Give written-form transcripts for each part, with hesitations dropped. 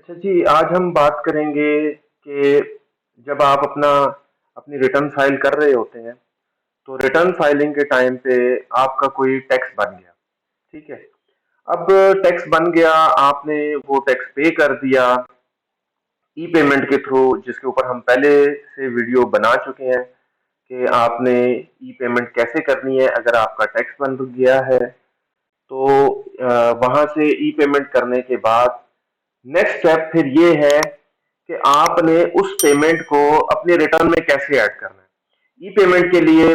अच्छा जी, आज हम बात करेंगे कि जब आप अपनी रिटर्न फाइल कर रहे होते हैं, तो रिटर्न फाइलिंग के टाइम पे आपका कोई टैक्स बन गया। ठीक है। अब टैक्स बन गया, आपने वो टैक्स पे कर दिया ई पेमेंट के थ्रू, जिसके ऊपर हम पहले से वीडियो बना चुके हैं कि आपने ई पेमेंट कैसे करनी है अगर आपका टैक्स बन गया है। तो वहां से ई पेमेंट करने के बाद नेक्स्ट स्टेप फिर ये है कि आपने उस पेमेंट को अपने रिटर्न में कैसे ऐड करना है। ई पेमेंट के लिए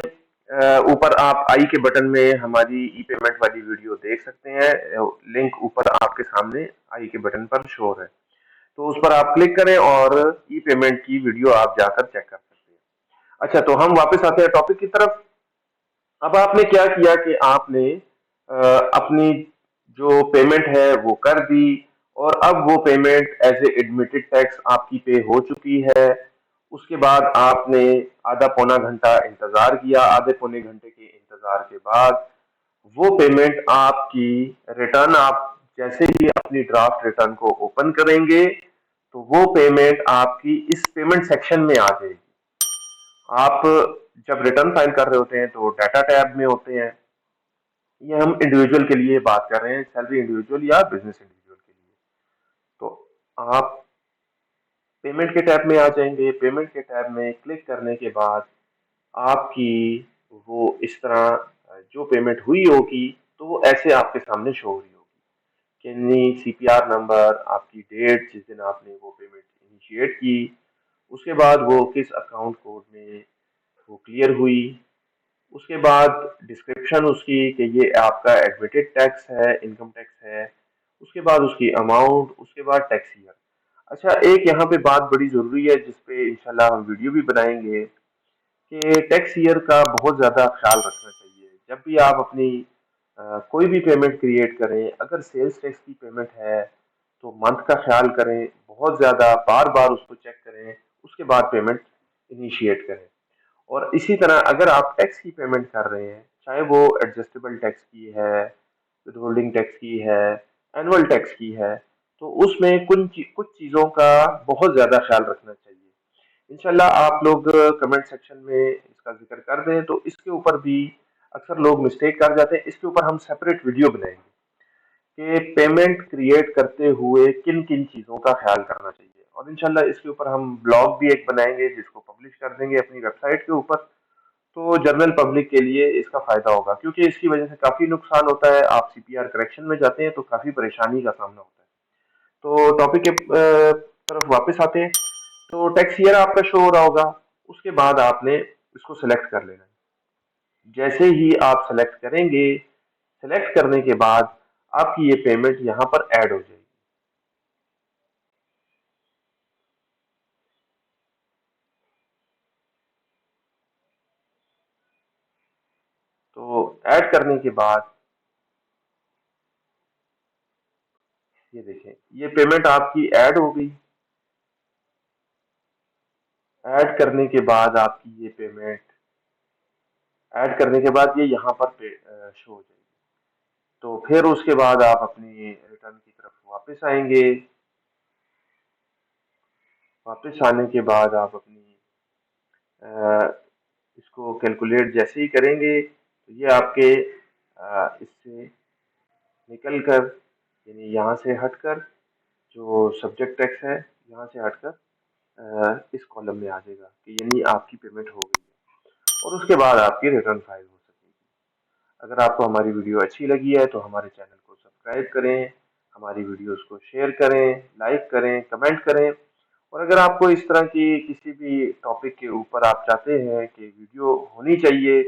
ऊपर आप आई के बटन में हमारी ई पेमेंट वाली वीडियो देख सकते हैं। लिंक ऊपर आपके सामने आई के बटन पर शो है, तो उस पर आप क्लिक करें और ई पेमेंट की वीडियो आप जाकर चेक कर सकते हैं। अच्छा, तो हम वापस आते हैं टॉपिक की तरफ। अब आपने क्या किया कि आपने अपनी जो पेमेंट है वो कर दी, और अब वो payment as a admitted tax आपकी पे हो चुकी है। उसके बाद आपने आधा पौना घंटा इंतजार किया। आधे पौने घंटे के इंतजार के बाद वो पेमेंट आपकी रिटर्न, आप जैसे ही अपनी ड्राफ्ट रिटर्न को ओपन करेंगे तो वो पेमेंट आपकी इस पेमेंट सेक्शन में आ जाएगी। आप जब रिटर्न फाइल कर रहे होते हैं तो डाटा टैब में होते हैं। ये हम इंडिविजुअल के लिए बात कर रहे हैं, सैलरी इंडिविजुअल या बिजनेस इंडिविजुअल के लिए। तो आप पेमेंट के टैब में आ जाएंगे। पेमेंट के टैब में क्लिक करने के बाद आपकी वो इस तरह जो पेमेंट हुई होगी तो वो ऐसे आपके सामने शो हो रही होगी कि नहीं, सीपीआर नंबर, आपकी डेट जिस दिन आपने वो पेमेंट इनिशिएट की, उसके बाद वो किस अकाउंट कोड में वो क्लियर हुई, उसके बाद डिस्क्रिप्शन उसकी कि ये आपका एडमिटेड टैक्स है, इनकम टैक्स है, उसके बाद उसकी अमाउंट, उसके बाद टैक्स ईयर। अच्छा, एक यहाँ पे बात बड़ी ज़रूरी है जिसपे इंशाल्लाह हम वीडियो भी बनाएंगे कि टैक्स ईयर का बहुत ज़्यादा ख्याल रखना चाहिए। जब भी आप अपनी कोई भी पेमेंट क्रिएट करें, अगर सेल्स टैक्स की पेमेंट है तो मंथ का ख्याल करें, बहुत ज़्यादा बार बार उसको चेक करें, उसके बाद पेमेंट इनिशिएट करें। और इसी तरह अगर आप टैक्स की पेमेंट कर रहे हैं, चाहे वो एडजस्टेबल टैक्स की है, विदहोल्डिंग टैक्स की है, एनुअल टैक्स की है, तो उसमें कुछ चीज़ों का बहुत ज़्यादा ख्याल रखना चाहिए। इंशाल्लाह आप लोग कमेंट सेक्शन में इसका जिक्र कर दें तो इसके ऊपर भी अक्सर लोग मिस्टेक कर जाते हैं। इसके ऊपर हम सेपरेट वीडियो बनाएंगे कि पेमेंट क्रिएट करते हुए किन किन चीज़ों का ख्याल करना चाहिए, और इंशाल्लाह इसके ऊपर हम ब्लॉग भी एक बनाएंगे जिसको पब्लिश कर देंगे अपनी वेबसाइट के ऊपर। तो जनरल पब्लिक के लिए इसका फायदा होगा, क्योंकि इसकी वजह से काफ़ी नुकसान होता है। आप सीपीआर करेक्शन में जाते हैं तो काफ़ी परेशानी का सामना होता है। तो टॉपिक के तरफ वापस आते हैं। तो टैक्स ईयर आपका शो हो रहा होगा, उसके बाद आपने इसको सेलेक्ट कर लेना है। जैसे ही आप सेलेक्ट करेंगे, सेलेक्ट करने के बाद आपकी ये पेमेंट यहाँ पर ऐड हो जाएगी। तो ऐड करने के बाद ये देखें, ये पेमेंट आपकी ऐड हो गई। ऐड करने के बाद आपकी ये पेमेंट ऐड करने के बाद ये यहाँ पर शो हो जाएगी। तो फिर उसके बाद आप अपनी रिटर्न की तरफ वापस आएंगे। वापस आने के बाद आप अपनी इसको कैलकुलेट जैसे ही करेंगे तो ये आपके इससे निकल कर, यानी यहाँ से हटकर, जो सब्जेक्ट टैक्स है यहाँ से हटकर इस कॉलम में आ जाएगा कि यानी आपकी पेमेंट हो गई है, और उसके बाद आपकी रिटर्न फाइल हो सकेगी। अगर आपको हमारी वीडियो अच्छी लगी है तो हमारे चैनल को सब्सक्राइब करें, हमारी वीडियोस को शेयर करें, लाइक करें, कमेंट करें। और अगर आपको इस तरह की किसी भी टॉपिक के ऊपर आप चाहते हैं कि वीडियो होनी चाहिए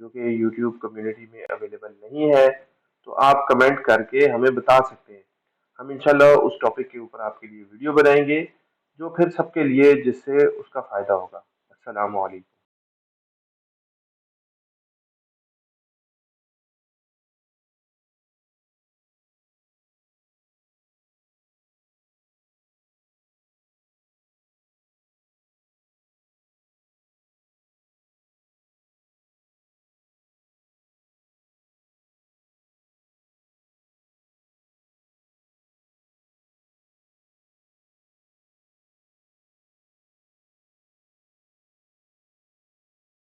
जो कि यूट्यूब कम्युनिटी में अवेलेबल नहीं है, तो आप कमेंट करके हमें बता सकते हैं। हम इंशाल्लाह उस टॉपिक के ऊपर आपके लिए वीडियो बनाएंगे जो फिर सबके लिए, जिससे उसका फ़ायदा होगा। अस्सलाम वालेकुम।